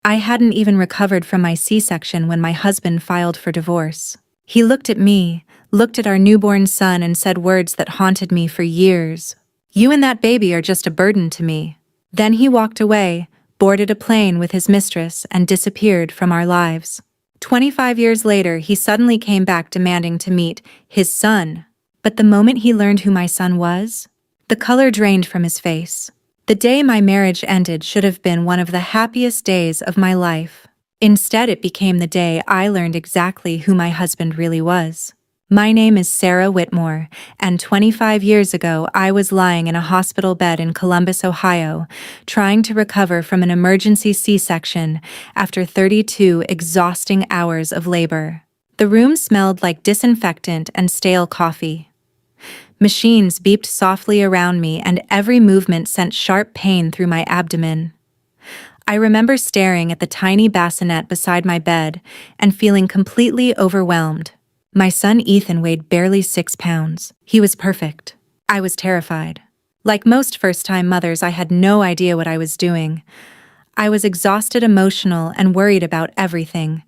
I hadn't even recovered from my C-section when my husband filed for divorce. He looked at me, looked at our newborn son, and said words that haunted me for years. "You and that baby are just a burden to me." Then he walked away, boarded a plane with his mistress, and disappeared from our lives. 25 years later, he suddenly came back demanding to meet his son. But the moment he learned who my son was, the color drained from his face. The day my marriage ended should have been one of the happiest days of my life. Instead, it became the day I learned exactly who my husband really was. My name is Sarah Whitmore, and 25 years ago I was lying in a hospital bed in Columbus, Ohio, trying to recover from an emergency C-section after 32 exhausting hours of labor. The room smelled like disinfectant and stale coffee. Machines beeped softly around me, and every movement sent sharp pain through my abdomen. I remember staring at the tiny bassinet beside my bed and feeling completely overwhelmed. My son Ethan weighed barely 6 pounds. He was perfect. I was terrified. Like most first-time mothers, I had no idea what I was doing. I was exhausted, emotional, and worried about everything.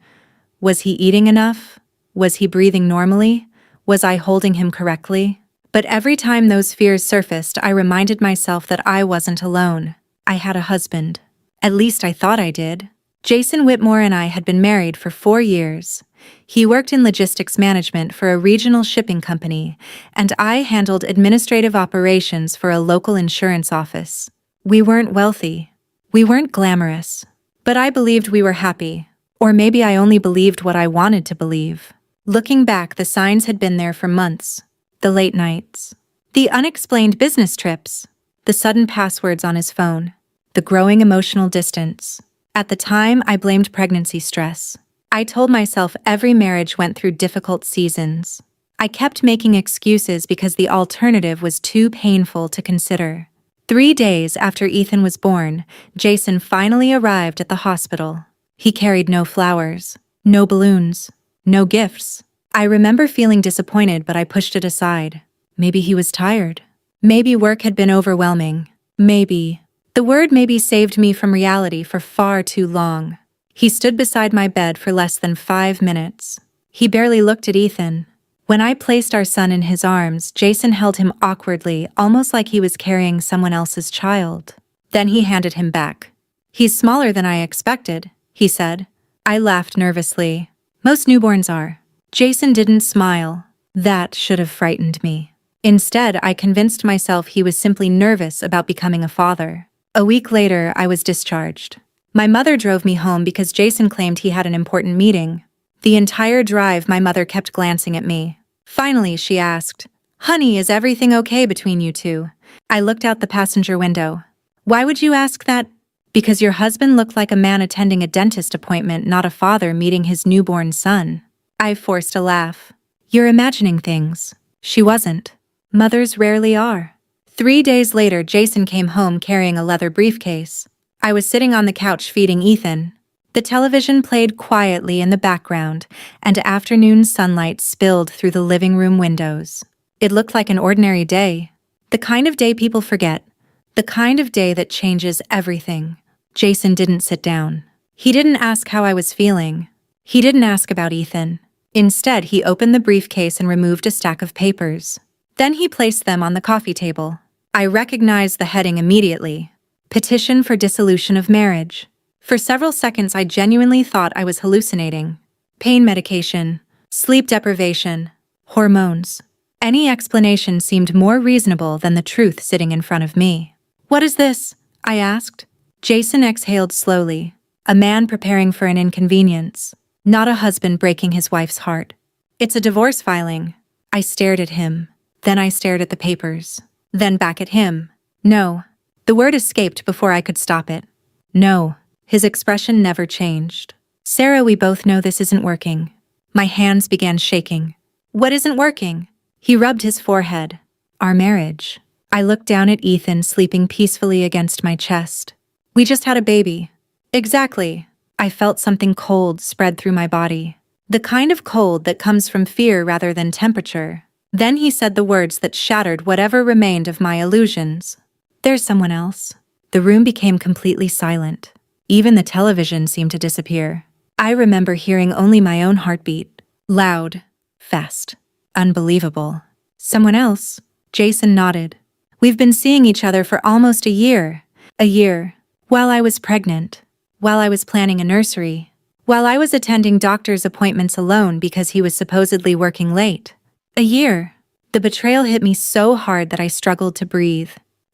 Was he eating enough? Was he breathing normally? Was I holding him correctly? But every time those fears surfaced, I reminded myself that I wasn't alone. I had a husband. At least I thought I did. Jason Whitmore and I had been married for 4 years. He worked in logistics management for a regional shipping company, and I handled administrative operations for a local insurance office. We weren't wealthy. We weren't glamorous. But I believed we were happy. Or maybe I only believed what I wanted to believe. Looking back, the signs had been there for months. The late nights, the unexplained business trips, the sudden passwords on his phone, the growing emotional distance. At the time, I blamed pregnancy stress. I told myself every marriage went through difficult seasons. I kept making excuses because the alternative was too painful to consider. 3 days after Ethan was born, Jason finally arrived at the hospital. He carried no flowers, no balloons, no gifts. I remember feeling disappointed, but I pushed it aside. Maybe he was tired. Maybe work had been overwhelming. Maybe. The word maybe saved me from reality for far too long. He stood beside my bed for less than 5 minutes. He barely looked at Ethan. When I placed our son in his arms, Jason held him awkwardly, almost like he was carrying someone else's child. Then he handed him back. "He's smaller than I expected," he said. I laughed nervously. Most newborns are. Jason didn't smile. That should have frightened me. Instead, I convinced myself he was simply nervous about becoming a father. A week later, I was discharged. My mother drove me home because Jason claimed he had an important meeting. The entire drive, my mother kept glancing at me. Finally, she asked, "Honey, is everything okay between you two?" I looked out the passenger window. "Why would you ask that?" "Because your husband looked like a man attending a dentist appointment, not a father meeting his newborn son." I forced a laugh. "You're imagining things." She wasn't. Mothers rarely are. 3 days later, Jason came home carrying a leather briefcase. I was sitting on the couch feeding Ethan. The television played quietly in the background, and afternoon sunlight spilled through the living room windows. It looked like an ordinary day. The kind of day people forget. The kind of day that changes everything. Jason didn't sit down. He didn't ask how I was feeling. He didn't ask about Ethan. Instead, he opened the briefcase and removed a stack of papers. Then he placed them on the coffee table. I recognized the heading immediately. Petition for dissolution of marriage. For several seconds, I genuinely thought I was hallucinating. Pain medication, sleep deprivation, hormones. Any explanation seemed more reasonable than the truth sitting in front of me. "What is this?" I asked. Jason exhaled slowly. A man preparing for an inconvenience. Not a husband breaking his wife's heart. "It's a divorce filing." I stared at him. Then I stared at the papers. Then back at him. "No." The word escaped before I could stop it. "No." His expression never changed. "Sarah, we both know this isn't working." My hands began shaking. "What isn't working?" He rubbed his forehead. "Our marriage." I looked down at Ethan sleeping peacefully against my chest. "We just had a baby." "Exactly." I felt something cold spread through my body. The kind of cold that comes from fear rather than temperature. Then he said the words that shattered whatever remained of my illusions. "There's someone else." The room became completely silent. Even the television seemed to disappear. I remember hearing only my own heartbeat. Loud, fast, unbelievable. Someone else? Jason nodded. We've been seeing each other for almost a year. A year. While I was pregnant. While I was planning a nursery. While I was attending doctor's appointments alone because he was supposedly working late. A year. The betrayal hit me so hard that I struggled to breathe.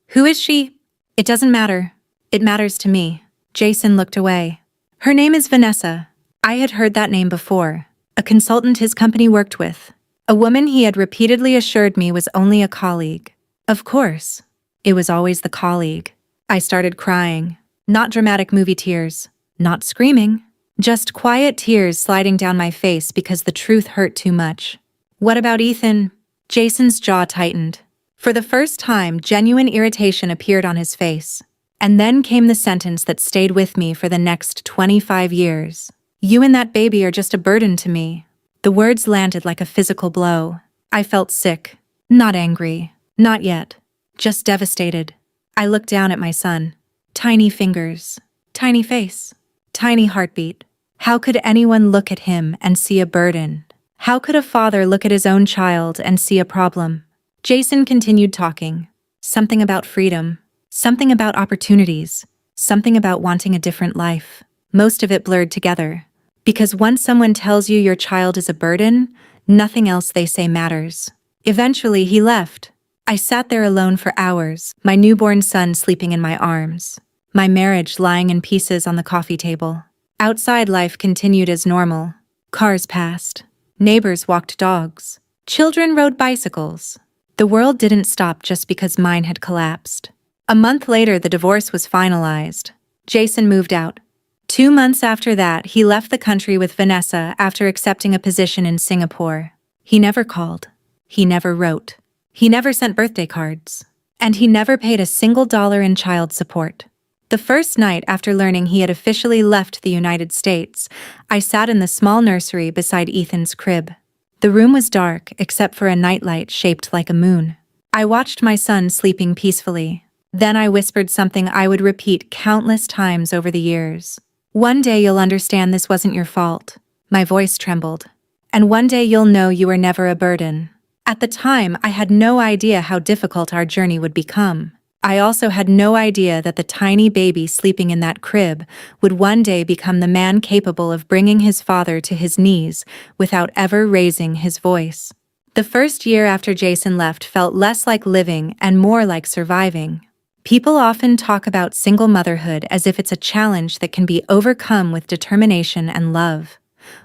Who is she? It doesn't matter. It matters to me. Jason looked away. Her name is Vanessa. I had heard that name before. A consultant his company worked with. A woman he had repeatedly assured me was only a colleague. Of course. It was always the colleague. I started crying. Not dramatic movie tears. Not screaming. Just quiet tears sliding down my face because the truth hurt too much. What about Ethan? Jason's jaw tightened. For the first time, genuine irritation appeared on his face. And then came the sentence that stayed with me for the next 25 years. You and that baby are just a burden to me. The words landed like a physical blow. I felt sick. Not angry. Not yet. Just devastated. I looked down at my son. Tiny fingers. Tiny face. Tiny heartbeat. How could anyone look at him and see a burden? How could a father look at his own child and see a problem? Jason continued talking. Something about freedom. Something about opportunities. Something about wanting a different life. Most of it blurred together. Because once someone tells you your child is a burden, nothing else they say matters. Eventually, he left. I sat there alone for hours, my newborn son sleeping in my arms. My marriage lying in pieces on the coffee table. Outside life continued as normal. Cars passed. Neighbors walked dogs. Children rode bicycles. The world didn't stop just because mine had collapsed. A month later, the divorce was finalized. Jason moved out. 2 months after that, he left the country with Vanessa after accepting a position in Singapore. He never called. He never wrote. He never sent birthday cards. And he never paid a single dollar in child support. The first night after learning he had officially left the United States, I sat in the small nursery beside Ethan's crib. The room was dark except for a nightlight shaped like a moon. I watched my son sleeping peacefully. Then I whispered something I would repeat countless times over the years. One day you'll understand this wasn't your fault. My voice trembled. And one day you'll know you were never a burden. At the time, I had no idea how difficult our journey would become. I also had no idea that the tiny baby sleeping in that crib would one day become the man capable of bringing his father to his knees without ever raising his voice. The first year after Jason left felt less like living and more like surviving. People often talk about single motherhood as if it's a challenge that can be overcome with determination and love.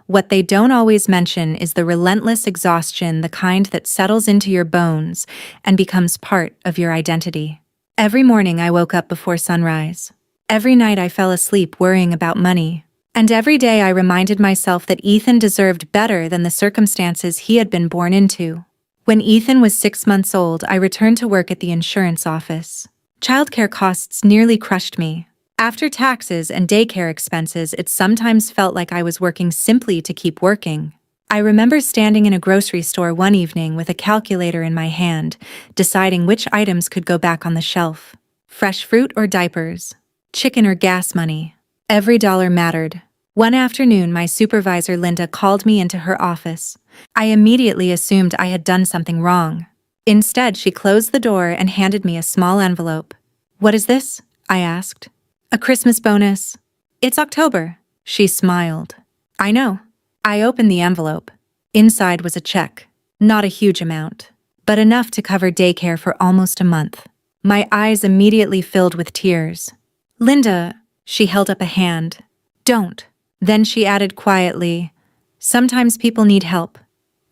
What they don't always mention is the relentless exhaustion, the kind that settles into your bones and becomes part of your identity. Every morning I woke up before sunrise. Every night I fell asleep worrying about money. And every day I reminded myself that Ethan deserved better than the circumstances he had been born into. When Ethan was 6 months old, I returned to work at the insurance office. Childcare costs nearly crushed me. After taxes and daycare expenses, it sometimes felt like I was working simply to keep working. I remember standing in a grocery store one evening with a calculator in my hand, deciding which items could go back on the shelf. Fresh fruit or diapers? Chicken or gas money? Every dollar mattered. One afternoon, my supervisor Linda called me into her office. I immediately assumed I had done something wrong. Instead, she closed the door and handed me a small envelope. "What is this?" I asked. "A Christmas bonus." "It's October." She smiled. "I know." I opened the envelope. Inside was a check. Not a huge amount, but enough to cover daycare for almost a month. My eyes immediately filled with tears. "Linda," she held up a hand. "Don't." Then she added quietly, "Sometimes people need help.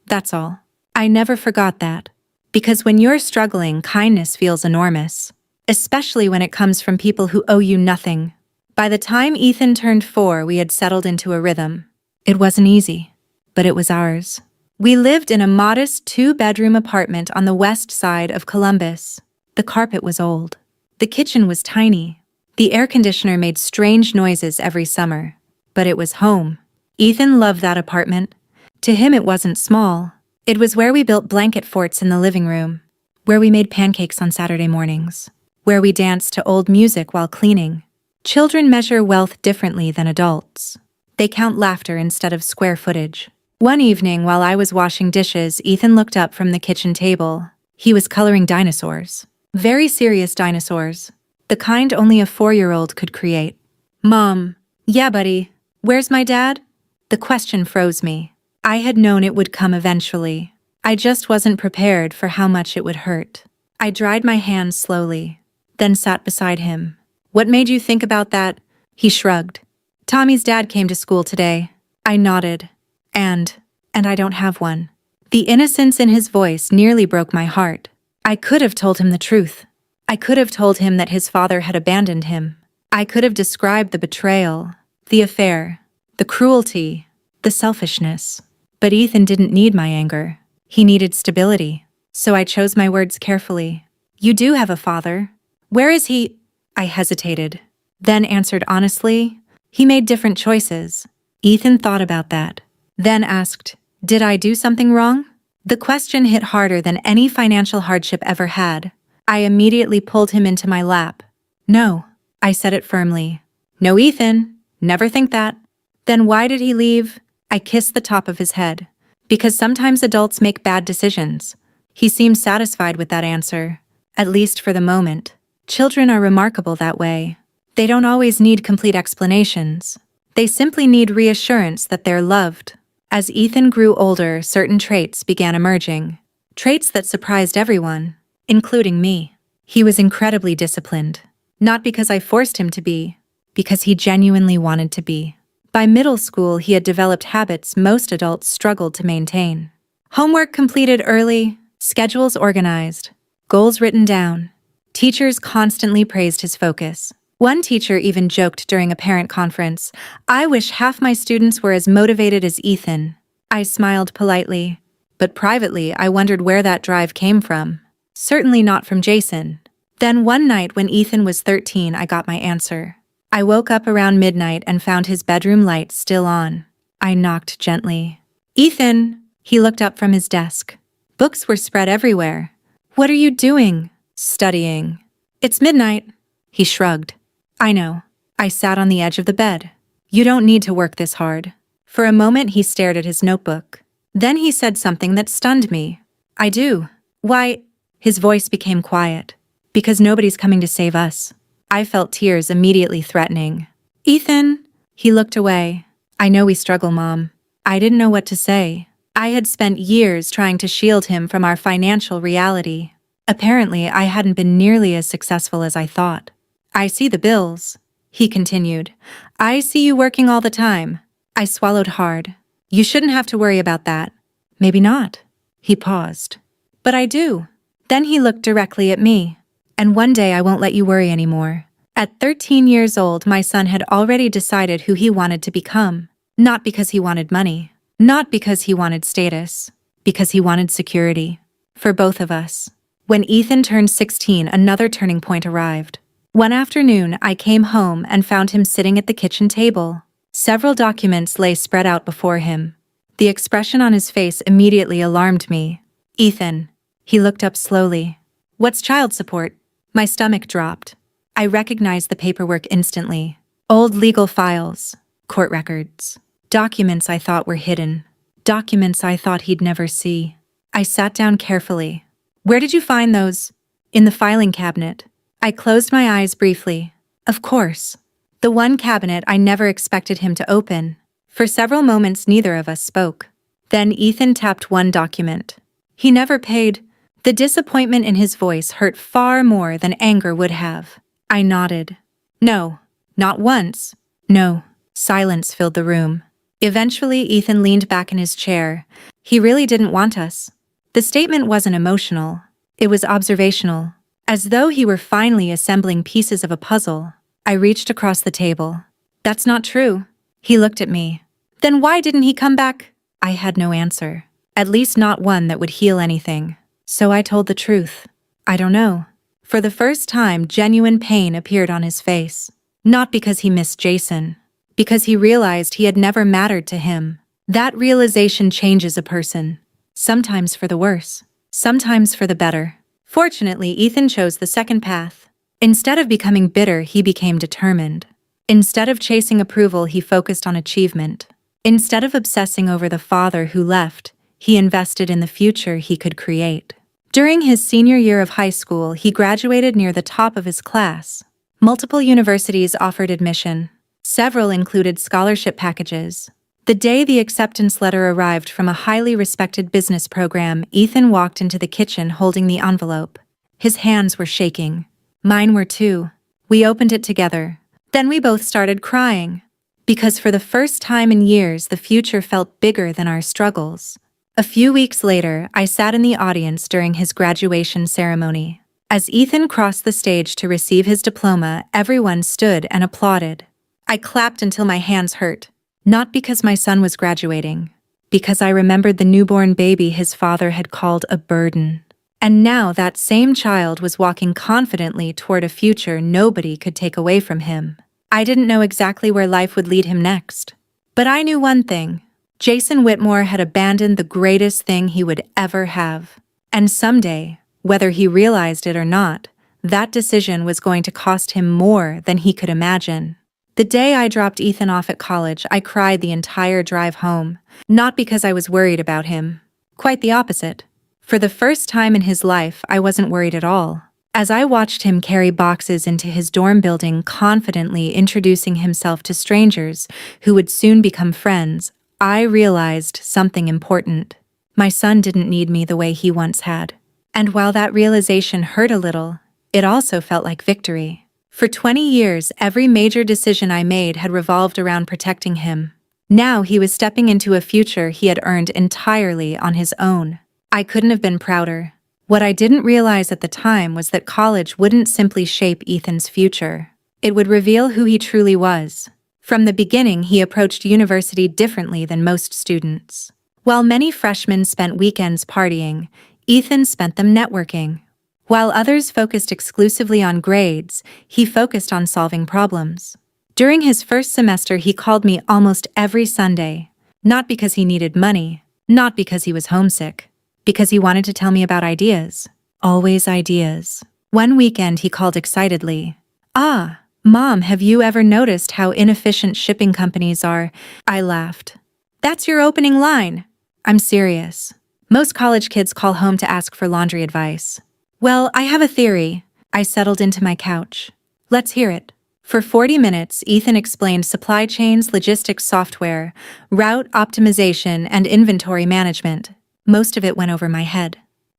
That's all." I never forgot that. Because when you're struggling, kindness feels enormous, especially when it comes from people who owe you nothing. By the time Ethan turned 4, we had settled into a rhythm. It wasn't easy, but it was ours. We lived in a modest 2-bedroom apartment on the west side of Columbus. The carpet was old. The kitchen was tiny. The air conditioner made strange noises every summer. But it was home. Ethan loved that apartment. To him it wasn't small. It was where we built blanket forts in the living room, where we made pancakes on Saturday mornings, where we danced to old music while cleaning. Children measure wealth differently than adults. They count laughter instead of square footage. One evening while I was washing dishes, Ethan looked up from the kitchen table. He was coloring dinosaurs. Very serious dinosaurs. The kind only a 4-year-old could create. Mom. Yeah, buddy. Where's my dad? The question froze me. I had known it would come eventually. I just wasn't prepared for how much it would hurt. I dried my hands slowly, then sat beside him. What made you think about that? He shrugged. Tommy's dad came to school today. I nodded. And I don't have one. The innocence in his voice nearly broke my heart. I could have told him the truth. I could have told him that his father had abandoned him. I could have described the betrayal, the affair, the cruelty, the selfishness. But Ethan didn't need my anger. He needed stability. So I chose my words carefully. You do have a father. Where is he? I hesitated, then answered honestly. He made different choices. Ethan thought about that, then asked, did I do something wrong? The question hit harder than any financial hardship ever had. I immediately pulled him into my lap. No, I said it firmly. No, Ethan, never think that. Then why did he leave? I kissed the top of his head. Because sometimes adults make bad decisions. He seemed satisfied with that answer, at least for the moment. Children are remarkable that way. They don't always need complete explanations. They simply need reassurance that they're loved. As Ethan grew older, certain traits began emerging. Traits that surprised everyone, including me. He was incredibly disciplined. Not because I forced him to be, because he genuinely wanted to be. By middle school, he had developed habits most adults struggled to maintain. Homework completed early, schedules organized, goals written down. Teachers constantly praised his focus. One teacher even joked during a parent conference, I wish half my students were as motivated as Ethan. I smiled politely, but privately I wondered where that drive came from. Certainly not from Jason. Then one night when Ethan was 13, I got my answer. I woke up around midnight and found his bedroom light still on. I knocked gently. Ethan! He looked up from his desk. Books were spread everywhere. What are you doing? Studying. It's midnight. He shrugged. I know. I sat on the edge of the bed. You don't need to work this hard. For a moment he stared at his notebook. Then he said something that stunned me. I do. Why? His voice became quiet. Because nobody's coming to save us. I felt tears immediately threatening. Ethan! He looked away. I know we struggle, Mom. I didn't know what to say. I had spent years trying to shield him from our financial reality. Apparently, I hadn't been nearly as successful as I thought. I see the bills, he continued. I see you working all the time. I swallowed hard. You shouldn't have to worry about that. Maybe not. He paused. But I do. Then he looked directly at me. And one day I won't let you worry anymore. At 13 years old, my son had already decided who he wanted to become. Not because he wanted money. Not because he wanted status. Because he wanted security. For both of us. When Ethan turned 16, another turning point arrived. One afternoon, I came home and found him sitting at the kitchen table. Several documents lay spread out before him. The expression on his face immediately alarmed me. Ethan. He looked up slowly. What's child support? My stomach dropped. I recognized the paperwork instantly. Old legal files, court records, documents I thought were hidden, documents I thought he'd never see. I sat down carefully. Where did you find those? In the filing cabinet. I closed my eyes briefly. Of course. The one cabinet I never expected him to open. For several moments neither of us spoke. Then Ethan tapped one document. He never paid. The disappointment in his voice hurt far more than anger would have. I nodded. No, not once. No. Silence filled the room. Eventually, Ethan leaned back in his chair. He really didn't want us. The statement wasn't emotional. It was observational. As though he were finally assembling pieces of a puzzle. I reached across the table. That's not true. He looked at me. Then why didn't he come back? I had no answer. At least not one that would heal anything. So I told the truth. I don't know. For the first time, genuine pain appeared on his face. Not because he missed Jason. Because he realized he had never mattered to him. That realization changes a person. Sometimes for the worse. Sometimes for the better. Fortunately, Ethan chose the second path. Instead of becoming bitter, he became determined. Instead of chasing approval, he focused on achievement. Instead of obsessing over the father who left, he invested in the future he could create. During his senior year of high school, he graduated near the top of his class. Multiple universities offered admission. Several included scholarship packages. The day the acceptance letter arrived from a highly respected business program, Ethan walked into the kitchen holding the envelope. His hands were shaking. Mine were too. We opened it together. Then we both started crying. Because for the first time in years, the future felt bigger than our struggles. A few weeks later, I sat in the audience during his graduation ceremony. As Ethan crossed the stage to receive his diploma, everyone stood and applauded. I clapped until my hands hurt. Not because my son was graduating, because I remembered the newborn baby his father had called a burden. And now that same child was walking confidently toward a future nobody could take away from him. I didn't know exactly where life would lead him next. But I knew one thing. Jason Whitmore had abandoned the greatest thing he would ever have. And someday, whether he realized it or not, that decision was going to cost him more than he could imagine. The day I dropped Ethan off at college, I cried the entire drive home. Not because I was worried about him. Quite the opposite. For the first time in his life, I wasn't worried at all. As I watched him carry boxes into his dorm building, confidently introducing himself to strangers who would soon become friends, I realized something important. My son didn't need me the way he once had. And while that realization hurt a little, it also felt like victory. For 20 years, every major decision I made had revolved around protecting him. Now he was stepping into a future he had earned entirely on his own. I couldn't have been prouder. What I didn't realize at the time was that college wouldn't simply shape Ethan's future. It would reveal who he truly was. From the beginning, he approached university differently than most students. While many freshmen spent weekends partying, Ethan spent them networking. While others focused exclusively on grades, he focused on solving problems. During his first semester, he called me almost every Sunday. Not because he needed money, not because he was homesick, because he wanted to tell me about ideas. Always ideas. One weekend he called excitedly. "Ah, Mom, have you ever noticed how inefficient shipping companies are?" I laughed. "That's your opening line." "I'm serious. Most college kids call home to ask for laundry advice." "Well, I have a theory." I settled into my couch. "Let's hear it." For 40 minutes, Ethan explained supply chains, logistics software, route optimization, and inventory management. Most of it went over my head.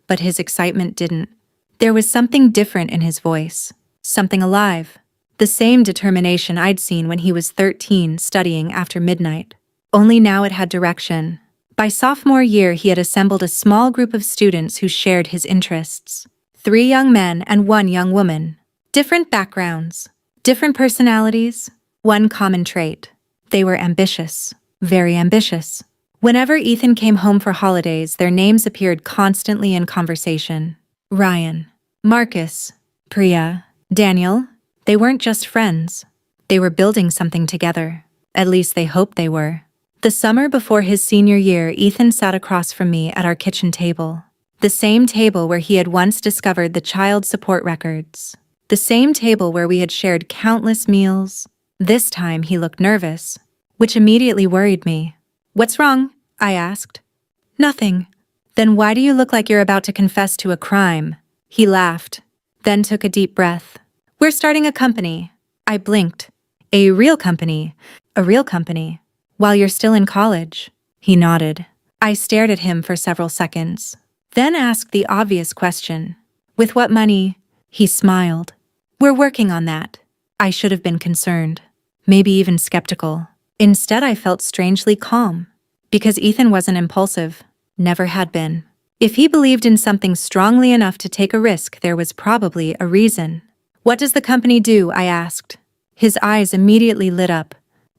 But his excitement didn't. There was something different in his voice. Something alive. The same determination I'd seen when he was 13 studying after midnight. Only now it had direction. By sophomore year, he had assembled a small group of students who shared his interests. 3 young men and 1 young woman. Different backgrounds. Different personalities. One common trait. They were ambitious. Very ambitious. Whenever Ethan came home for holidays, their names appeared constantly in conversation. Ryan, Marcus, Priya, Daniel. They weren't just friends. They were building something together. At least they hoped they were. The summer before his senior year, Ethan sat across from me at our kitchen table. The same table where he had once discovered the child support records. The same table where we had shared countless meals. This time he looked nervous, which immediately worried me. "What's wrong?" I asked. "Nothing." "Then why do you look like you're about to confess to a crime?" He laughed, then took a deep breath. "We're starting a company." I blinked. "A real company? A real company? While you're still in college?" He nodded. I stared at him for several seconds, then asked the obvious question. "With what money?" He smiled. "We're working on that." I should have been concerned, maybe even skeptical. Instead, I felt strangely calm. Because Ethan wasn't impulsive. Never had been. If he believed in something strongly enough to take a risk, there was probably a reason. "What does the company do?" I asked. His eyes immediately lit up.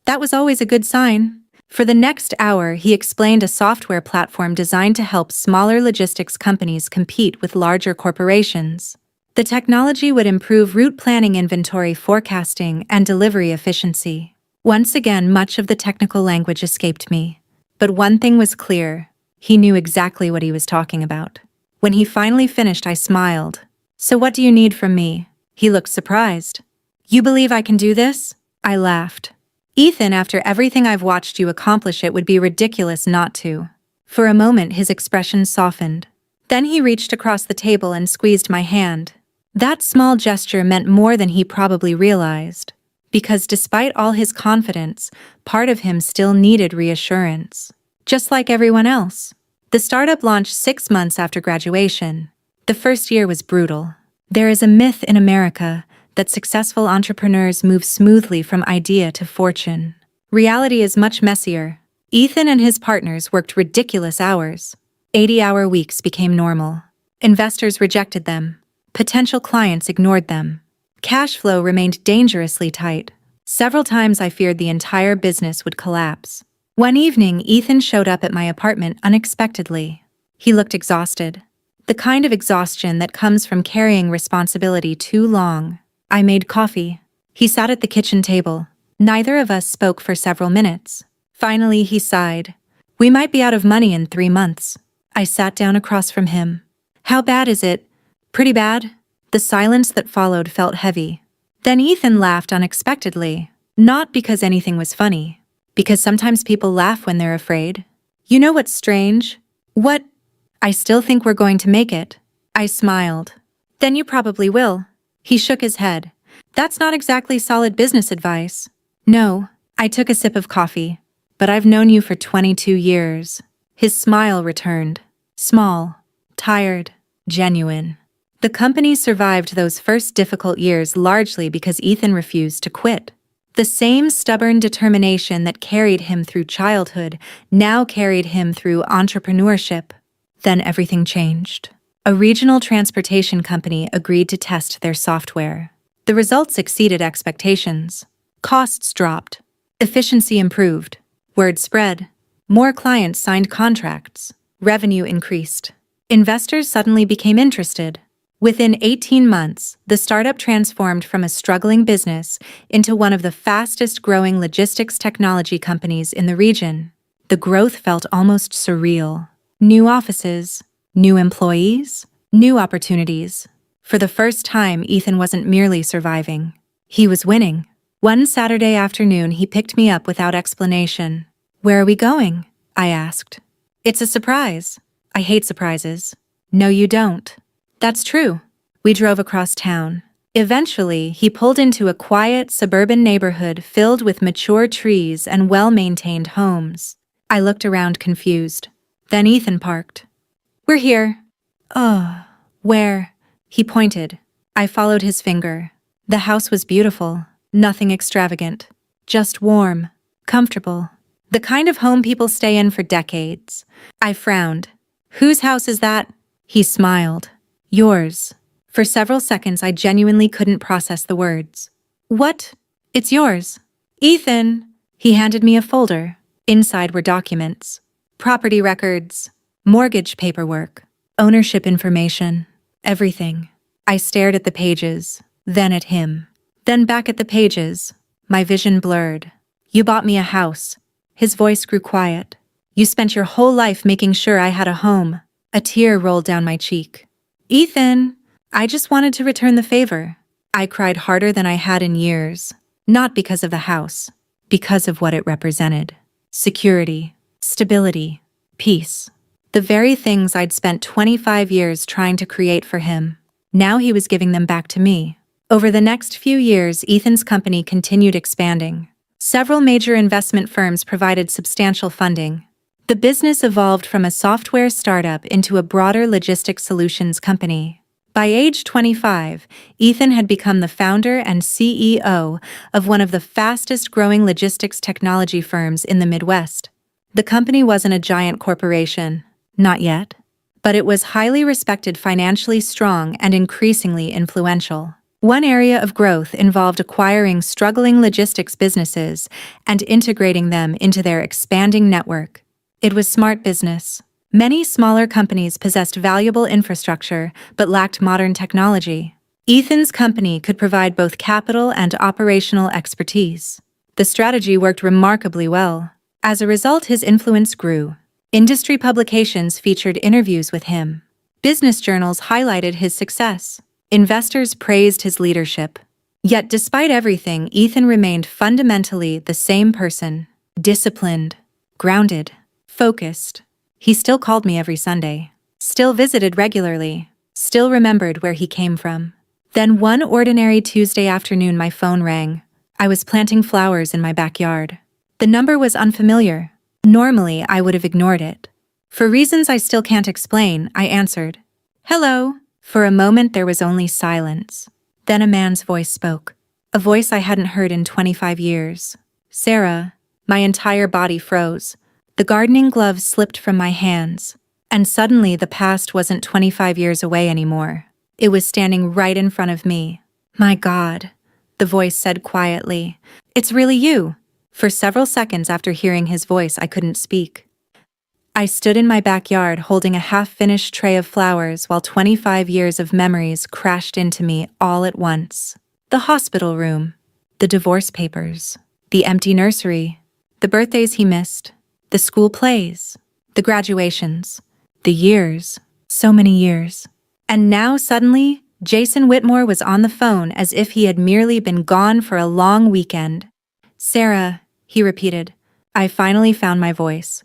That was always a good sign. For the next hour, he explained a software platform designed to help smaller logistics companies compete with larger corporations. The technology would improve route planning, inventory forecasting, and delivery efficiency. Once again, much of the technical language escaped me. But one thing was clear. He knew exactly what he was talking about. When he finally finished, I smiled. "So what do you need from me?" He looked surprised. "You believe I can do this?" I laughed. Ethan, after everything I've watched you accomplish, it would be ridiculous not to. For a moment, his expression softened. Then he reached across the table and squeezed my hand. That small gesture meant more than he probably realized, because despite all his confidence, part of him still needed reassurance. Just like everyone else. The startup launched 6 months after graduation. The first year was brutal. There is a myth in America that successful entrepreneurs move smoothly from idea to fortune. Reality is much messier. Ethan and his partners worked ridiculous hours. 80-hour weeks became normal. Investors rejected them. Potential clients ignored them. Cash flow remained dangerously tight. Several times I feared the entire business would collapse. One evening, Ethan showed up at my apartment unexpectedly. He looked exhausted. The kind of exhaustion that comes from carrying responsibility too long. I made coffee. He sat at the kitchen table. Neither of us spoke for several minutes. Finally, he sighed. We might be out of money in 3 months. I sat down across from him. How bad is it? Pretty bad. The silence that followed felt heavy. Then Ethan laughed unexpectedly. Not because anything was funny. Because sometimes people laugh when they're afraid. You know what's strange? What? I still think we're going to make it. I smiled. Then you probably will. He shook his head. That's not exactly solid business advice. No. I took a sip of coffee. But I've known you for 22 years. His smile returned. Small, tired, genuine. The company survived those first difficult years largely because Ethan refused to quit. The same stubborn determination that carried him through childhood now carried him through entrepreneurship. Then everything changed. A regional transportation company agreed to test their software. The results exceeded expectations. Costs dropped. Efficiency improved. Word spread. More clients signed contracts. Revenue increased. Investors suddenly became interested. Within 18 months, the startup transformed from a struggling business into one of the fastest-growing logistics technology companies in the region. The growth felt almost surreal. New offices, new employees, new opportunities. For the first time, Ethan wasn't merely surviving. He was winning. One Saturday afternoon, he picked me up without explanation. Where are we going? I asked. It's a surprise. I hate surprises. No, you don't. That's true. We drove across town. Eventually, he pulled into a quiet suburban neighborhood filled with mature trees and well-maintained homes. I looked around confused. Then Ethan parked. We're here. Oh, where? He pointed. I followed his finger. The house was beautiful, nothing extravagant, just warm, comfortable. The kind of home people stay in for decades. I frowned. Whose house is that? He smiled. Yours. For several seconds, I genuinely couldn't process the words. What? It's yours. Ethan. He handed me a folder. Inside were documents. Property records. Mortgage paperwork. Ownership information. Everything. I stared at the pages, then at him. Then back at the pages. My vision blurred. You bought me a house. His voice grew quiet. You spent your whole life making sure I had a home. A tear rolled down my cheek. Ethan, I just wanted to return the favor. I cried harder than I had in years. Not because of the house. Because of what it represented. Security. Stability. Peace. The very things I'd spent 25 years trying to create for him. Now he was giving them back to me. Over the next few years, Ethan's company continued expanding. Several major investment firms provided substantial funding. The business evolved from a software startup into a broader logistics solutions company. By age 25, Ethan had become the founder and CEO of one of the fastest-growing logistics technology firms in the Midwest. The company wasn't a giant corporation, not yet, but it was highly respected, financially strong, and increasingly influential. One area of growth involved acquiring struggling logistics businesses and integrating them into their expanding network. It was smart business. Many smaller companies possessed valuable infrastructure but lacked modern technology. Ethan's company could provide both capital and operational expertise. The strategy worked remarkably well. As a result, his influence grew. Industry publications featured interviews with him. Business journals highlighted his success. Investors praised his leadership. Yet despite everything, Ethan remained fundamentally the same person. Disciplined, grounded, focused. He still called me every Sunday. Still visited regularly. Still remembered where he came from. Then one ordinary Tuesday afternoon my phone rang. I was planting flowers in my backyard. The number was unfamiliar. Normally, I would have ignored it. For reasons I still can't explain, I answered. Hello. For a moment there was only silence. Then a man's voice spoke. A voice I hadn't heard in 25 years. Sarah. My entire body froze. The gardening gloves slipped from my hands. And suddenly the past wasn't 25 years away anymore. It was standing right in front of me. My God, the voice said quietly. It's really you. For several seconds after hearing his voice, I couldn't speak. I stood in my backyard holding a half-finished tray of flowers while 25 years of memories crashed into me all at once. The hospital room, the divorce papers, the empty nursery, the birthdays he missed, the school plays, the graduations, the years, so many years. And now suddenly, Jason Whitmore was on the phone as if he had merely been gone for a long weekend. Sarah, he repeated. I finally found my voice.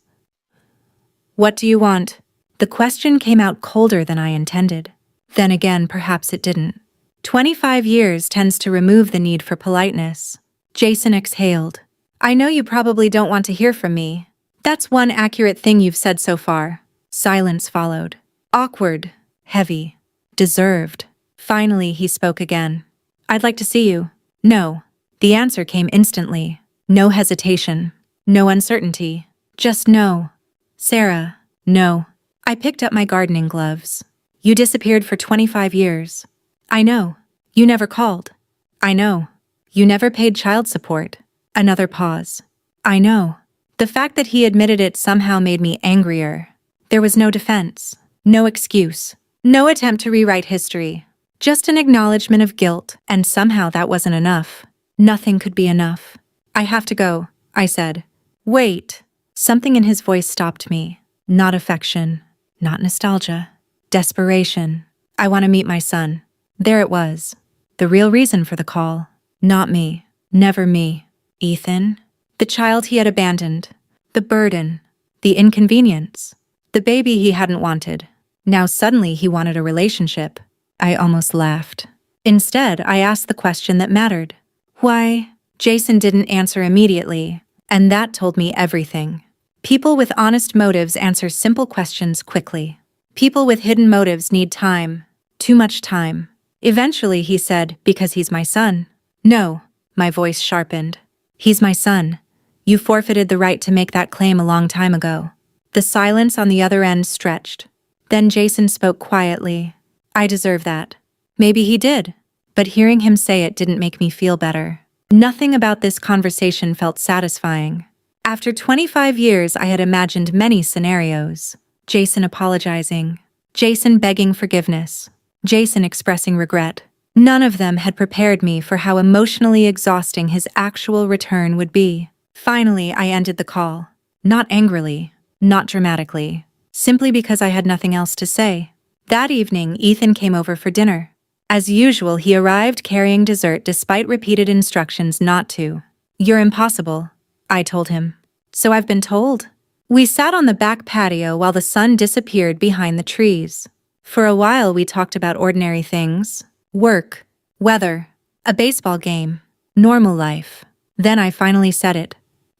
What do you want? The question came out colder than I intended. Then again, perhaps it didn't. 25 years tends to remove the need for politeness. Jason exhaled. I know you probably don't want to hear from me. That's one accurate thing you've said so far. Silence followed. Awkward, heavy, deserved. Finally, he spoke again. I'd like to see you. No. The answer came instantly. No hesitation. No uncertainty. Just no. Sarah, no. I picked up my gardening gloves. You disappeared for 25 years. I know. You never called. I know. You never paid child support. Another pause. I know. The fact that he admitted it somehow made me angrier. There was no defense, no excuse, no attempt to rewrite history. Just an acknowledgement of guilt, and somehow that wasn't enough. Nothing could be enough. I have to go, I said. Wait. Something in his voice stopped me. Not affection, not nostalgia. Desperation. I want to meet my son. There it was. The real reason for the call. Not me. Never me. Ethan. The child he had abandoned. The burden. The inconvenience. The baby he hadn't wanted. Now suddenly he wanted a relationship. I almost laughed. Instead, I asked the question that mattered. Why? Jason didn't answer immediately, and that told me everything. People with honest motives answer simple questions quickly. People with hidden motives need time. Too much time. Eventually, he said, because he's my son. No, my voice sharpened. He's my son. You forfeited the right to make that claim a long time ago. The silence on the other end stretched. Then Jason spoke quietly. I deserve that. Maybe he did. But hearing him say it didn't make me feel better. Nothing about this conversation felt satisfying. After 25 years, I had imagined many scenarios. Jason apologizing. Jason begging forgiveness. Jason expressing regret. None of them had prepared me for how emotionally exhausting his actual return would be. Finally, I ended the call. Not angrily, not dramatically, simply because I had nothing else to say. That evening, Ethan came over for dinner. As usual, he arrived carrying dessert despite repeated instructions not to. You're impossible, I told him. So I've been told. We sat on the back patio while the sun disappeared behind the trees. For a while, we talked about ordinary things. Work, weather, a baseball game, normal life. Then I finally said it.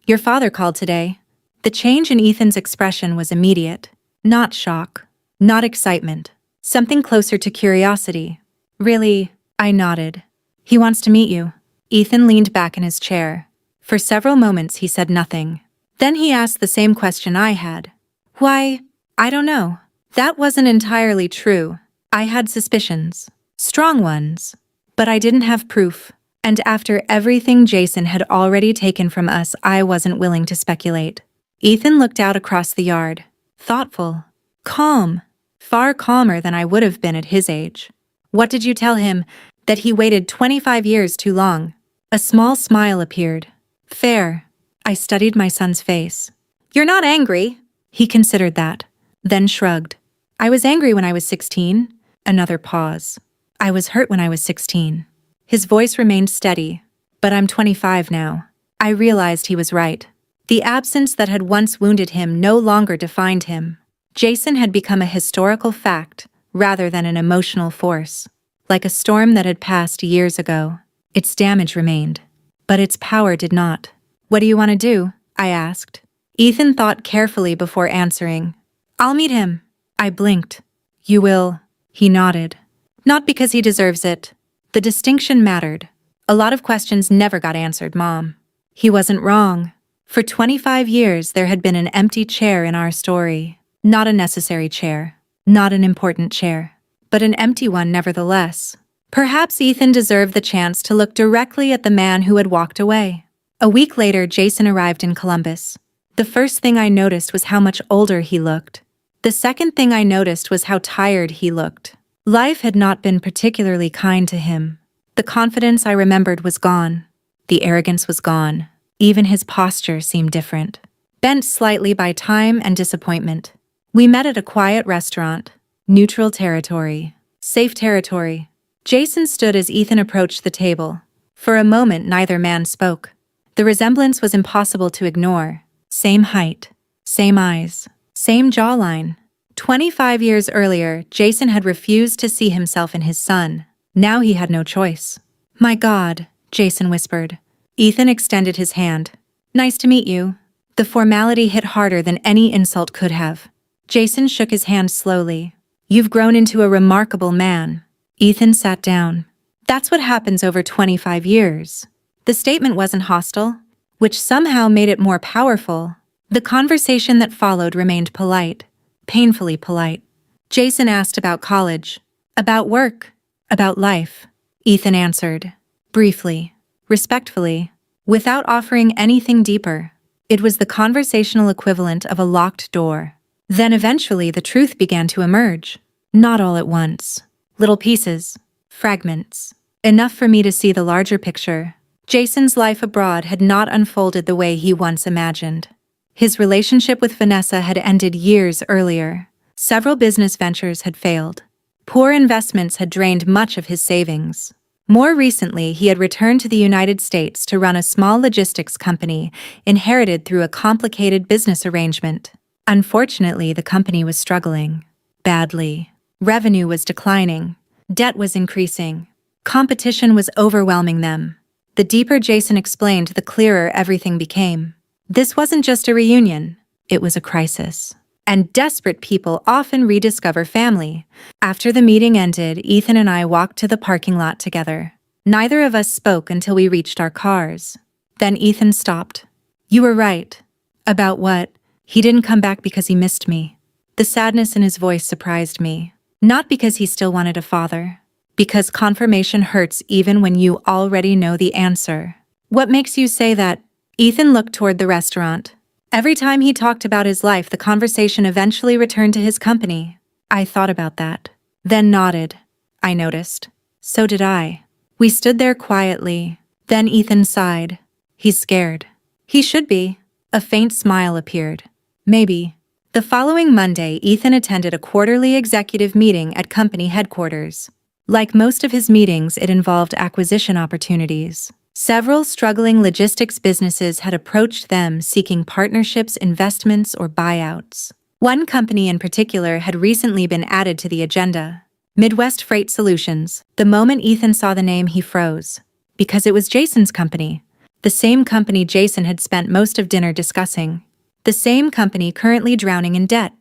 Your father called today. The change in Ethan's expression was immediate. Not shock, not excitement, something closer to curiosity. Really, I nodded. He wants to meet you. Ethan leaned back in his chair. For several moments he said nothing. Then he asked the same question I had. Why, I don't know. That wasn't entirely true. I had suspicions. Strong ones. But I didn't have proof. And after everything Jason had already taken from us, I wasn't willing to speculate. Ethan looked out across the yard. Thoughtful. Calm. Far calmer than I would have been at his age. What did you tell him? That he waited 25 years too long. A small smile appeared. Fair. I studied my son's face. You're not angry. He considered that. Then shrugged. I was angry when I was 16. Another pause. I was hurt when I was 16. His voice remained steady. But I'm 25 now. I realized he was right. The absence that had once wounded him no longer defined him. Jason had become a historical fact rather than an emotional force. Like a storm that had passed years ago. Its damage remained. But its power did not. What do you want to do? I asked. Ethan thought carefully before answering. I'll meet him. I blinked. You will. He nodded. Not because he deserves it. The distinction mattered. A lot of questions never got answered, Mom. He wasn't wrong. For 25 years there had been an empty chair in our story. Not a necessary chair. Not an important chair. But an empty one nevertheless. Perhaps Ethan deserved the chance to look directly at the man who had walked away. A week later, Jason arrived in Columbus. The first thing I noticed was how much older he looked. The second thing I noticed was how tired he looked. Life had not been particularly kind to him. The confidence I remembered was gone. The arrogance was gone. Even his posture seemed different. Bent slightly by time and disappointment. We met at a quiet restaurant. Neutral territory. Safe territory. Jason stood as Ethan approached the table. For a moment, neither man spoke. The resemblance was impossible to ignore. Same height. Same eyes. Same jawline. 25 years earlier, Jason had refused to see himself in his son. Now he had no choice. My God, Jason whispered. Ethan extended his hand. Nice to meet you. The formality hit harder than any insult could have. Jason shook his hand slowly. You've grown into a remarkable man. Ethan sat down. That's what happens over 25 years. The statement wasn't hostile, which somehow made it more powerful. The conversation that followed remained polite, painfully polite. Jason asked about college, about work, about life. Ethan answered, briefly, respectfully, without offering anything deeper. It was the conversational equivalent of a locked door. Then eventually the truth began to emerge. Not all at once. Little pieces, fragments. Enough for me to see the larger picture. Jason's life abroad had not unfolded the way he once imagined. His relationship with Vanessa had ended years earlier. Several business ventures had failed. Poor investments had drained much of his savings. More recently, he had returned to the United States to run a small logistics company inherited through a complicated business arrangement. Unfortunately, the company was struggling. Badly. Revenue was declining. Debt was increasing. Competition was overwhelming them. The deeper Jason explained, the clearer everything became. This wasn't just a reunion. It was a crisis. And desperate people often rediscover family. After the meeting ended, Ethan and I walked to the parking lot together. Neither of us spoke until we reached our cars. Then Ethan stopped. You were right. About what? He didn't come back because he missed me. The sadness in his voice surprised me. Not because he still wanted a father. Because confirmation hurts even when you already know the answer. What makes you say that? Ethan looked toward the restaurant. Every time he talked about his life, the conversation eventually returned to his company. I thought about that. Then nodded. I noticed. So did I. We stood there quietly. Then Ethan sighed. He's scared. He should be. A faint smile appeared. Maybe. The following Monday, Ethan attended a quarterly executive meeting at company headquarters. Like most of his meetings, it involved acquisition opportunities. Several struggling logistics businesses had approached them seeking partnerships, investments, or buyouts. One company in particular had recently been added to the agenda. Midwest Freight Solutions. The moment Ethan saw the name, he froze. Because it was Jason's company. The same company Jason had spent most of dinner discussing. The same company currently drowning in debt.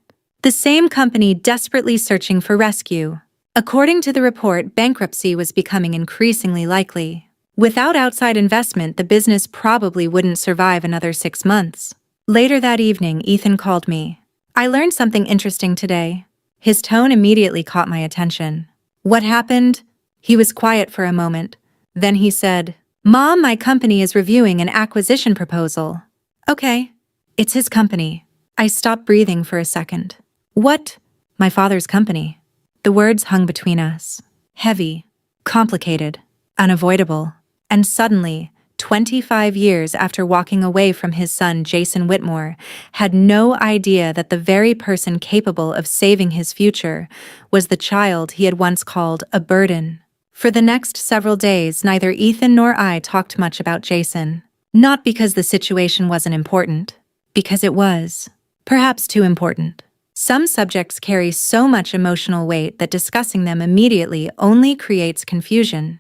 The same company desperately searching for rescue. According to the report, bankruptcy was becoming increasingly likely. Without outside investment, the business probably wouldn't survive another 6 months. Later that evening, Ethan called me. I learned something interesting today. His tone immediately caught my attention. What happened? He was quiet for a moment. Then he said, Mom, my company is reviewing an acquisition proposal. Okay. It's his company. I stopped breathing for a second. What? My father's company. The words hung between us. Heavy, complicated, unavoidable. And suddenly, 25 years after walking away from his son, Jason Whitmore had no idea that the very person capable of saving his future was the child he had once called a burden. For the next several days, neither Ethan nor I talked much about Jason. Not because the situation wasn't important, because it was. Perhaps too important. Some subjects carry so much emotional weight that discussing them immediately only creates confusion.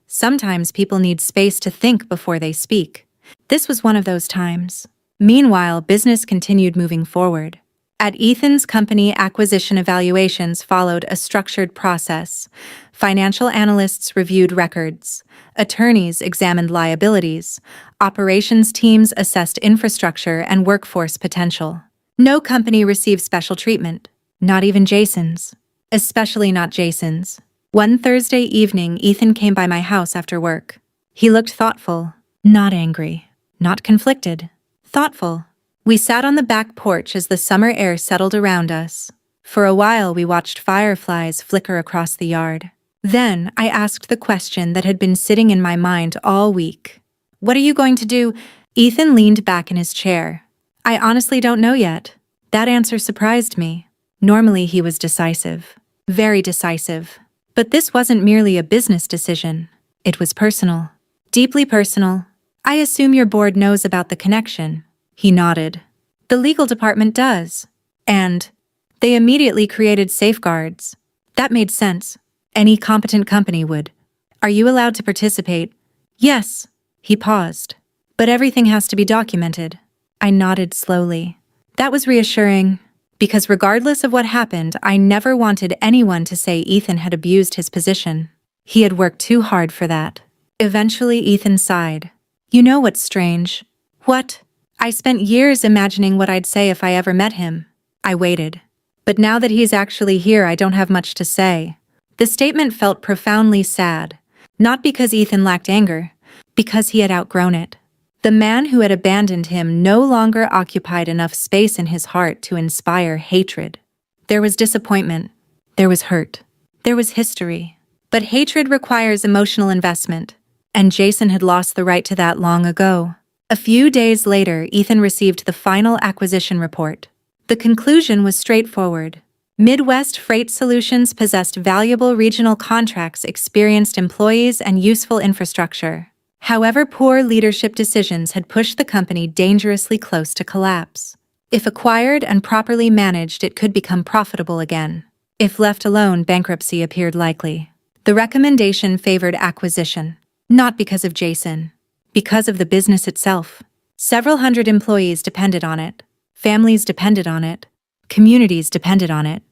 Sometimes people need space to think before they speak. This was one of those times. Meanwhile, business continued moving forward. At Ethan's company, acquisition evaluations followed a structured process. Financial analysts reviewed records. Attorneys examined liabilities. Operations teams assessed infrastructure and workforce potential. No company received special treatment. Not even Jason's. Especially not Jason's. One Thursday evening, Ethan came by my house after work. He looked thoughtful. Not angry. Not conflicted. Thoughtful. We sat on the back porch as the summer air settled around us. For a while, we watched fireflies flicker across the yard. Then, I asked the question that had been sitting in my mind all week. What are you going to do? Ethan leaned back in his chair. I honestly don't know yet. That answer surprised me. Normally, he was decisive. Very decisive. But this wasn't merely a business decision. It was personal. Deeply personal. I assume your board knows about the connection. He nodded. The legal department does. And they immediately created safeguards. That made sense. Any competent company would. Are you allowed to participate? Yes. He paused. But everything has to be documented. I nodded slowly. That was reassuring, because regardless of what happened, I never wanted anyone to say Ethan had abused his position. He had worked too hard for that. Eventually, Ethan sighed. You know what's strange? What? I spent years imagining what I'd say if I ever met him. I waited. But now that he's actually here, I don't have much to say. The statement felt profoundly sad. Not because Ethan lacked anger, because he had outgrown it. The man who had abandoned him no longer occupied enough space in his heart to inspire hatred. There was disappointment. There was hurt. There was history. But hatred requires emotional investment, and Jason had lost the right to that long ago. A few days later, Ethan received the final acquisition report. The conclusion was straightforward. Midwest Freight Solutions possessed valuable regional contracts, experienced employees, and useful infrastructure. However, poor leadership decisions had pushed the company dangerously close to collapse. If acquired and properly managed, it could become profitable again. If left alone, bankruptcy appeared likely. The recommendation favored acquisition, not because of Jason. Because of the business itself. Several hundred employees depended on it. Families depended on it. Communities depended on it.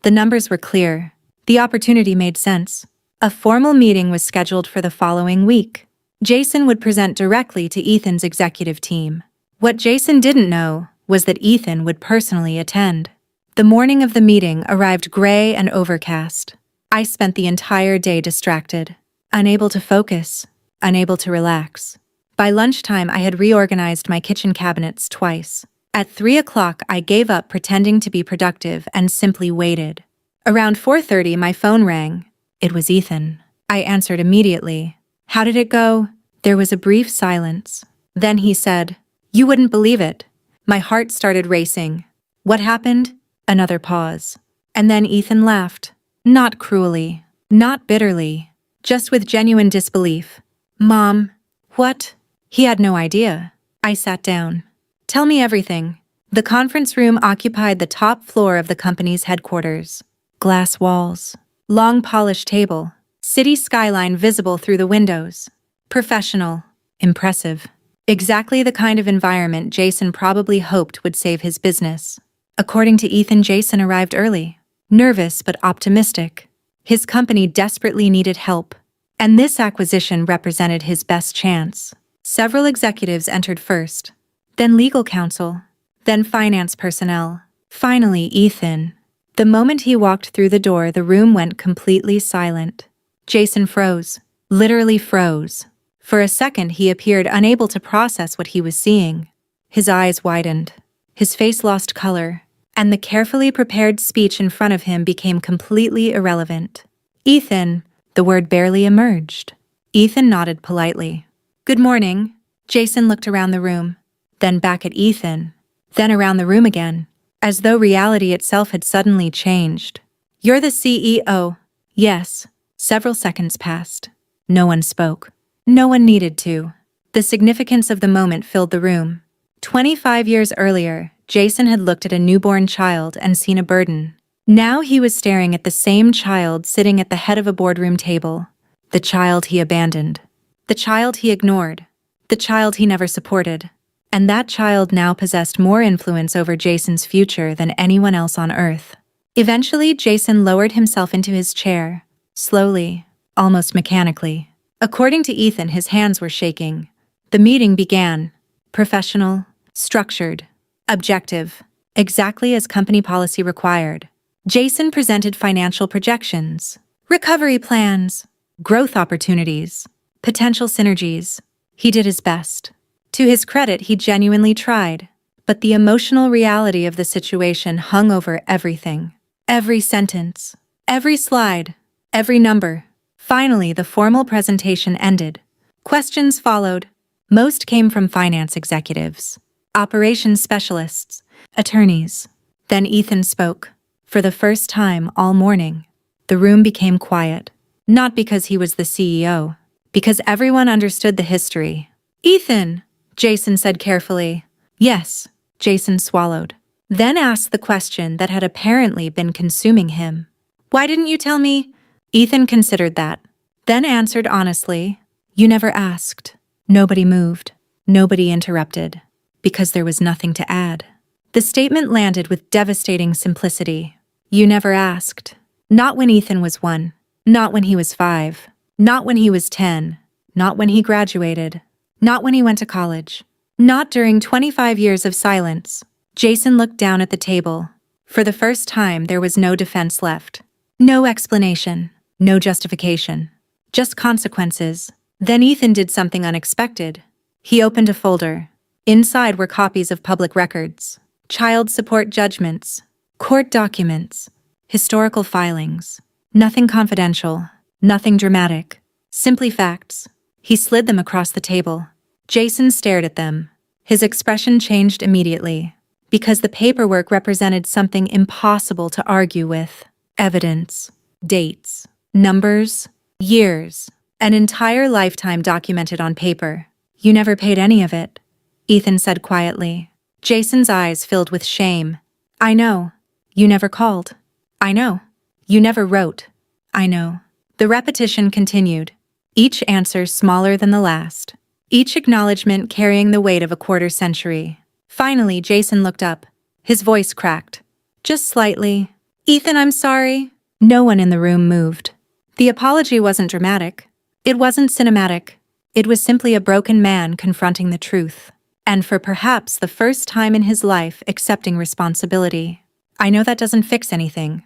The numbers were clear. The opportunity made sense. A formal meeting was scheduled for the following week. Jason would present directly to Ethan's executive team. What Jason didn't know was that Ethan would personally attend. The morning of the meeting arrived gray and overcast. I spent the entire day distracted, unable to focus, unable to relax. By lunchtime, I had reorganized my kitchen cabinets twice. At 3 o'clock, I gave up pretending to be productive and simply waited. Around 4:30, my phone rang. It was Ethan. I answered immediately. How did it go? There was a brief silence. Then he said, You wouldn't believe it. My heart started racing. What happened? Another pause. And then Ethan laughed. Not cruelly. Not bitterly. Just with genuine disbelief. Mom. What? He had no idea. I sat down. Tell me everything. The conference room occupied the top floor of the company's headquarters. Glass walls. Long polished table. City skyline visible through the windows. Professional. Impressive. Exactly the kind of environment Jason probably hoped would save his business. According to Ethan, Jason arrived early. Nervous but optimistic. His company desperately needed help. And this acquisition represented his best chance. Several executives entered first, then legal counsel, then finance personnel. Finally, Ethan. The moment he walked through the door, the room went completely silent. Jason froze, literally froze. For a second, he appeared unable to process what he was seeing. His eyes widened, his face lost color, and the carefully prepared speech in front of him became completely irrelevant. Ethan, the word barely emerged. Ethan nodded politely. Good morning. Jason looked around the room, then back at Ethan, then around the room again, as though reality itself had suddenly changed. You're the CEO. Yes. Several seconds passed. No one spoke. No one needed to. The significance of the moment filled the room. 25 years earlier, Jason had looked at a newborn child and seen a burden. Now he was staring at the same child sitting at the head of a boardroom table. The child he abandoned. The child he ignored. The child he never supported. And that child now possessed more influence over Jason's future than anyone else on Earth. Eventually, Jason lowered himself into his chair. Slowly, almost mechanically. According to Ethan, his hands were shaking. The meeting began. Professional, structured, objective, exactly as company policy required. Jason presented financial projections, recovery plans, growth opportunities, potential synergies. He did his best. To his credit, he genuinely tried. But the emotional reality of the situation hung over everything. Every sentence, every slide, every number. Finally, the formal presentation ended. Questions followed. Most came from finance executives, operations specialists, attorneys. Then Ethan spoke. For the first time all morning, the room became quiet. Not because he was the CEO, because everyone understood the history. "Ethan," Jason said carefully. "Yes," Jason swallowed. Then asked the question that had apparently been consuming him. "Why didn't you tell me?" Ethan considered that. Then answered honestly. "You never asked." Nobody moved. Nobody interrupted. Because there was nothing to add. The statement landed with devastating simplicity. You never asked. Not when Ethan was 1. Not when he was 5. Not when he was 10. Not when he graduated. Not when he went to college. Not during 25 years of silence. Jason looked down at the table. For the first time, there was no defense left. No explanation. No justification. Just consequences. Then Ethan did something unexpected. He opened a folder. Inside were copies of public records, child support judgments, court documents, historical filings. Nothing confidential, nothing dramatic. Simply facts. He slid them across the table. Jason stared at them. His expression changed immediately, because the paperwork represented something impossible to argue with. Evidence, dates, numbers, years. An entire lifetime documented on paper. You never paid any of it, Ethan said quietly. Jason's eyes filled with shame. I know. You never called. I know. You never wrote. I know. The repetition continued. Each answer smaller than the last. Each acknowledgement carrying the weight of a quarter century. Finally, Jason looked up. His voice cracked. Just slightly. Ethan, I'm sorry. No one in the room moved. The apology wasn't dramatic. It wasn't cinematic. It was simply a broken man confronting the truth. And for perhaps the first time in his life, accepting responsibility. I know that doesn't fix anything,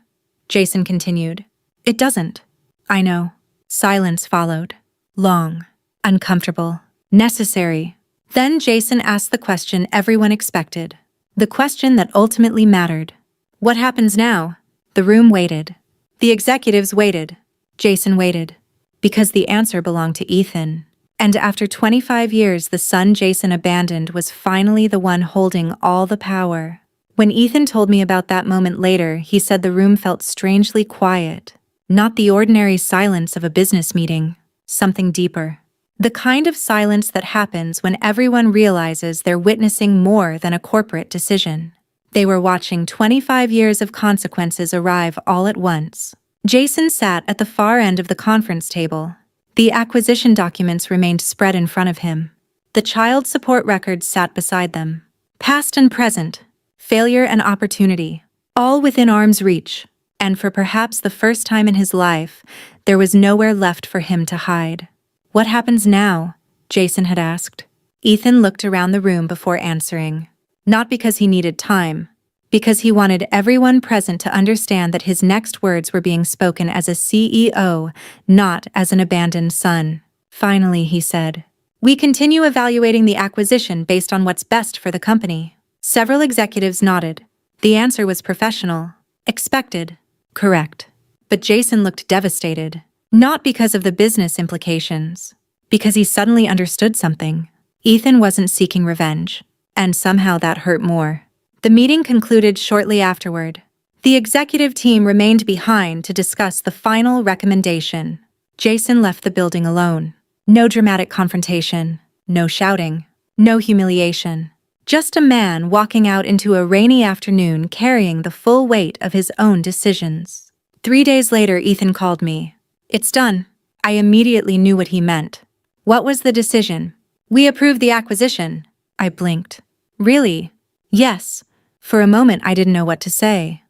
Jason continued. It doesn't. I know. Silence followed. Long. Uncomfortable. Necessary. Then Jason asked the question everyone expected. The question that ultimately mattered. What happens now? The room waited. The executives waited. Jason waited. Because the answer belonged to Ethan. And after 25 years, the son Jason abandoned was finally the one holding all the power. When Ethan told me about that moment later, he said the room felt strangely quiet. Not the ordinary silence of a business meeting. Something deeper. The kind of silence that happens when everyone realizes they're witnessing more than a corporate decision. They were watching 25 years of consequences arrive all at once. Jason sat at the far end of the conference table. The acquisition documents remained spread in front of him. The child support records sat beside them. Past and present, failure and opportunity, all within arm's reach. And for perhaps the first time in his life, there was nowhere left for him to hide. What happens now? Jason had asked. Ethan looked around the room before answering. Not because he needed time, because he wanted everyone present to understand that his next words were being spoken as a CEO, not as an abandoned son. Finally, he said, "We continue evaluating the acquisition based on what's best for the company." Several executives nodded. The answer was professional, expected, correct. But Jason looked devastated, not because of the business implications, because he suddenly understood something. Ethan wasn't seeking revenge, and somehow that hurt more. The meeting concluded shortly afterward. The executive team remained behind to discuss the final recommendation. Jason left the building alone. No dramatic confrontation, no shouting, no humiliation. Just a man walking out into a rainy afternoon carrying the full weight of his own decisions. 3 days later, Ethan called me. "It's done." I immediately knew what he meant. "What was the decision?" "We approved the acquisition." I blinked. "Really?" "Yes." For a moment, I didn't know what to say.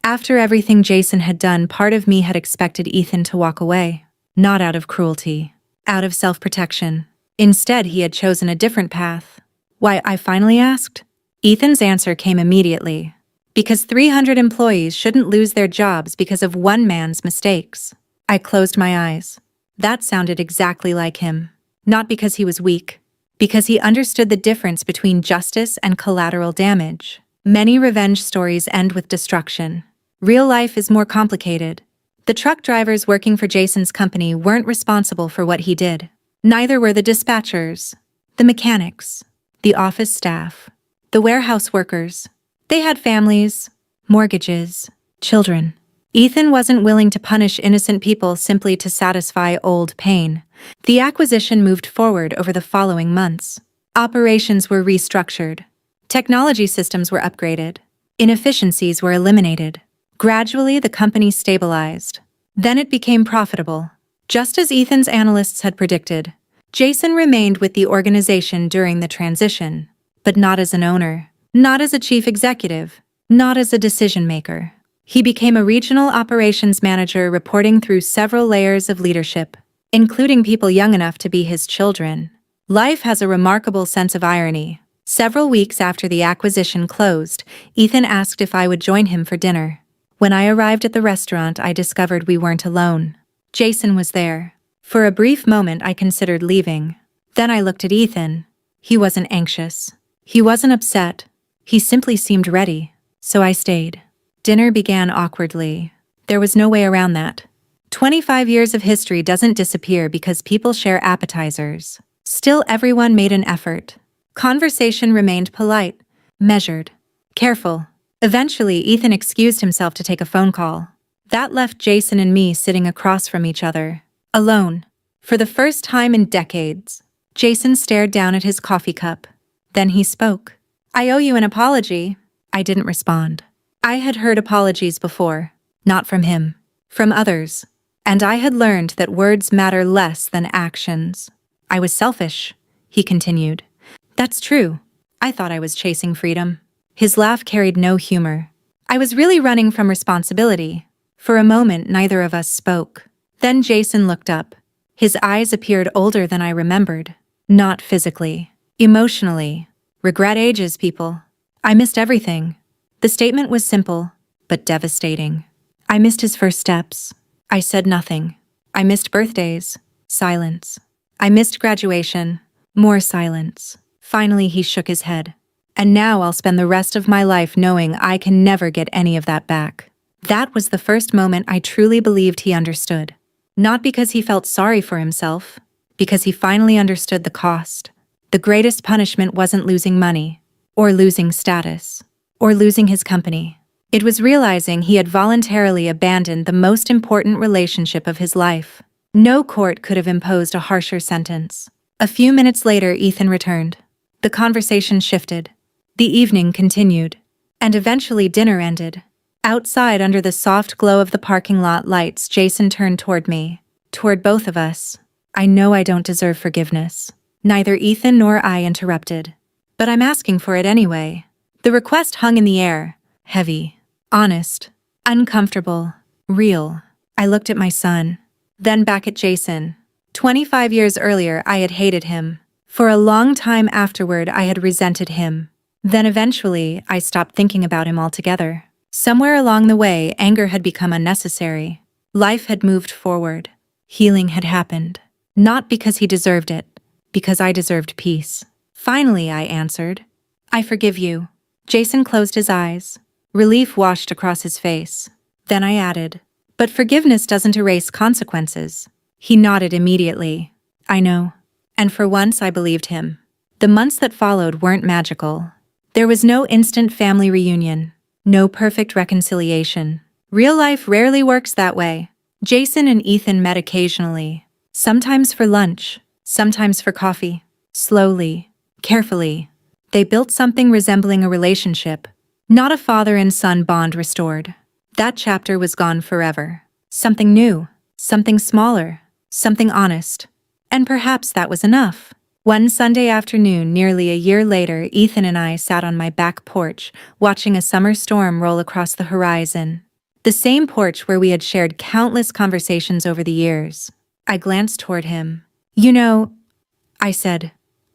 After everything Jason had done, part of me had expected Ethan to walk away. Not out of cruelty, out of self-protection. Instead, he had chosen a different path. "Why?" I finally asked. Ethan's answer came immediately. "Because 300 employees shouldn't lose their jobs because of one man's mistakes." I closed my eyes. That sounded exactly like him. Not because he was weak, because he understood the difference between justice and collateral damage. Many revenge stories end with destruction. Real life is more complicated. The truck drivers working for Jason's company weren't responsible for what he did. Neither were the dispatchers, the mechanics, the office staff, the warehouse workers. They had families, mortgages, children. Ethan wasn't willing to punish innocent people simply to satisfy old pain. The acquisition moved forward over the following months. Operations were restructured. Technology systems were upgraded. Inefficiencies were eliminated. Gradually, the company stabilized. Then it became profitable. Just as Ethan's analysts had predicted, Jason remained with the organization during the transition, but not as an owner, not as a chief executive, not as a decision-maker. He became a regional operations manager reporting through several layers of leadership, including people young enough to be his children. Life has a remarkable sense of irony. Several weeks after the acquisition closed, Ethan asked if I would join him for dinner. When I arrived at the restaurant, I discovered we weren't alone. Jason was there. For a brief moment, I considered leaving. Then I looked at Ethan. He wasn't anxious. He wasn't upset. He simply seemed ready. So I stayed. Dinner began awkwardly. There was no way around that. 25 years of history doesn't disappear because people share appetizers. Still, everyone made an effort. Conversation remained polite, measured, careful. Eventually, Ethan excused himself to take a phone call. That left Jason and me sitting across from each other, alone. For the first time in decades, Jason stared down at his coffee cup. Then he spoke. "I owe you an apology." I didn't respond. I had heard apologies before, not from him, from others. And I had learned that words matter less than actions. "I was selfish," he continued. "That's true. I thought I was chasing freedom." His laugh carried no humor. "I was really running from responsibility." For a moment, neither of us spoke. Then Jason looked up. His eyes appeared older than I remembered. Not physically, emotionally. "Regret ages people. I missed everything." The statement was simple, but devastating. I missed his first steps. I said nothing. I missed birthdays. Silence. I missed graduation. More silence. Finally, he shook his head. "And now I'll spend the rest of my life knowing I can never get any of that back." That was the first moment I truly believed he understood. Not because he felt sorry for himself, because he finally understood the cost. The greatest punishment wasn't losing money, or losing status, or losing his company. It was realizing he had voluntarily abandoned the most important relationship of his life. No court could have imposed a harsher sentence. A few minutes later, Ethan returned. The conversation shifted. The evening continued. And eventually dinner ended. Outside, under the soft glow of the parking lot lights, Jason turned toward me, toward both of us. "I know I don't deserve forgiveness." Neither Ethan nor I interrupted. "But I'm asking for it anyway." The request hung in the air, heavy, honest, uncomfortable, real. I looked at my son, then back at Jason. 25 years earlier, I had hated him. For a long time afterward, I had resented him. Then eventually, I stopped thinking about him altogether. Somewhere along the way, anger had become unnecessary. Life had moved forward. Healing had happened. Not because he deserved it, because I deserved peace. Finally, I answered, "I forgive you." Jason closed his eyes. Relief washed across his face. Then I added, "But forgiveness doesn't erase consequences." He nodded immediately. "I know." And for once, I believed him. The months that followed weren't magical. There was no instant family reunion, no perfect reconciliation. Real life rarely works that way. Jason and Ethan met occasionally, sometimes for lunch, sometimes for coffee. Slowly, carefully, they built something resembling a relationship, not a father and son bond restored. That chapter was gone forever. Something new, something smaller, something honest. And perhaps that was enough. One Sunday afternoon, nearly a year later, Ethan and I sat on my back porch, watching a summer storm roll across the horizon. The same porch where we had shared countless conversations over the years. I glanced toward him. "You know," I said,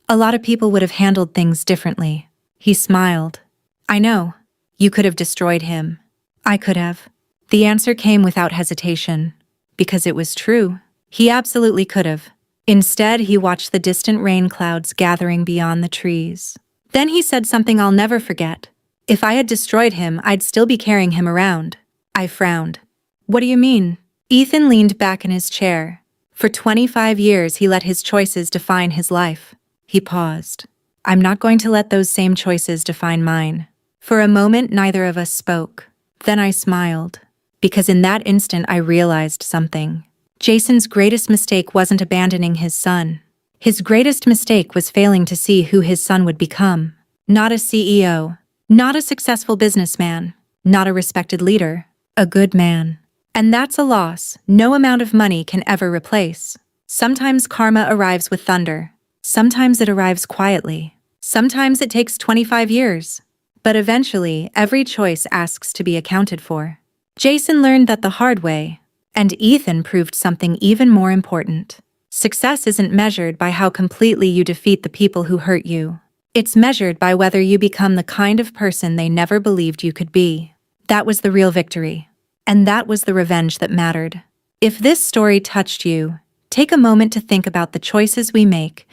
"a lot of people would have handled things differently." He smiled. "I know. You could have destroyed him. I could have." The answer came without hesitation. Because it was true. He absolutely could have. Instead, he watched the distant rain clouds gathering beyond the trees. Then he said something I'll never forget. "If I had destroyed him, I'd still be carrying him around." I frowned. "What do you mean?" Ethan leaned back in his chair. For 25 years, he let his choices define his life. He paused. "I'm not going to let those same choices define mine." For a moment, neither of us spoke. Then I smiled. Because in that instant, I realized something. Jason's greatest mistake wasn't abandoning his son. His greatest mistake was failing to see who his son would become. Not a CEO, not a successful businessman, not a respected leader, a good man. And that's a loss no amount of money can ever replace. Sometimes karma arrives with thunder. Sometimes it arrives quietly. Sometimes it takes 25 years. But eventually, every choice asks to be accounted for. Jason learned that the hard way. And Ethan proved something even more important. Success isn't measured by how completely you defeat the people who hurt you. It's measured by whether you become the kind of person they never believed you could be. That was the real victory. And that was the revenge that mattered. If this story touched you, take a moment to think about the choices we make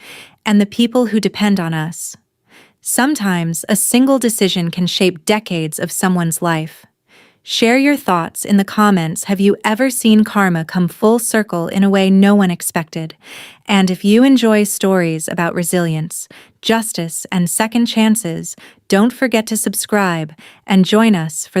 and the people who depend on us. Sometimes a single decision can shape decades of someone's life. Share your thoughts in the comments. Have you ever seen karma come full circle in a way no one expected? And if you enjoy stories about resilience, justice, and second chances, don't forget to subscribe and join us for the